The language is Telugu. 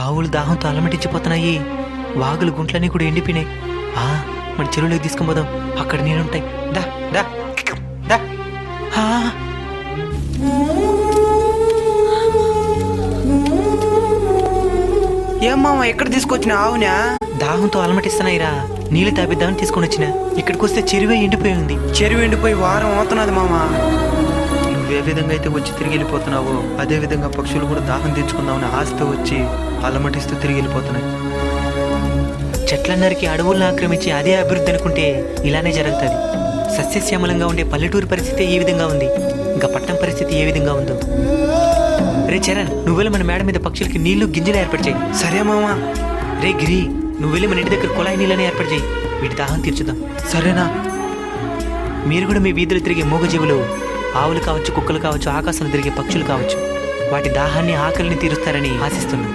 ఆవులు దాహంతో అలమటించిపోతున్నాయి. వాగులు గుంట్లన్నీ కూడా ఎండిపోయినాయి. మన చెరువులోకి తీసుకొని పోదాం, అక్కడ నీళ్ళుంటాయి. దా దా దా. ఏం మామ ఎక్కడ తీసుకొచ్చిన ఆవునా? దాహంతో అలమటిస్తున్నాయిరా, నీళ్లు తాపిద్దామని తీసుకొని వచ్చిన. ఇక్కడికి వస్తే చెరువే ఎండిపోయి ఉంది. చెరువు ఎండిపోయి వారం అవుతున్నది మామ. నువ్వే విధంగా అయితే వచ్చి తిరిగి వెళ్ళిపోతున్నావో అదే విధంగా పక్షులు కూడా దాహం తెచ్చుకుందామని ఆశతో వచ్చి అలమటిస్తూ తిరిగి వెళ్ళిపోతున్నాయి. చెట్లన్నరికి అడవులను ఆక్రమించి అదే అభివృద్ధి అనుకుంటే ఇలానే జరుగుతుంది. సస్యశ్యామలంగా ఉండే పల్లెటూరు పరిస్థితి ఏ విధంగా ఉంది, ఇంకా పట్టణం పరిస్థితి ఏ విధంగా ఉందో. రే చరణ్, నువ్వెళ్ళి మన మేడ మీద పక్షులకి నీళ్లు గింజలు ఏర్పాటు చేయి. సరే మామ. రే గిరి, నువ్వెళ్ళి మన ఇంటి దగ్గర కుళాయి నీళ్ళని ఏర్పాటు చేయి. వీటి దాహం తీర్చుదాం. సరేనా? మీరు కూడా మీ వీధులు తిరిగే మూగజీవులు, ఆవులు కావచ్చు, కుక్కలు కావచ్చు, ఆకాశంలో తిరిగే పక్షులు కావచ్చు, వాటి దాహాన్ని ఆకలిని తీరుస్తారని ఆశిస్తున్నాను.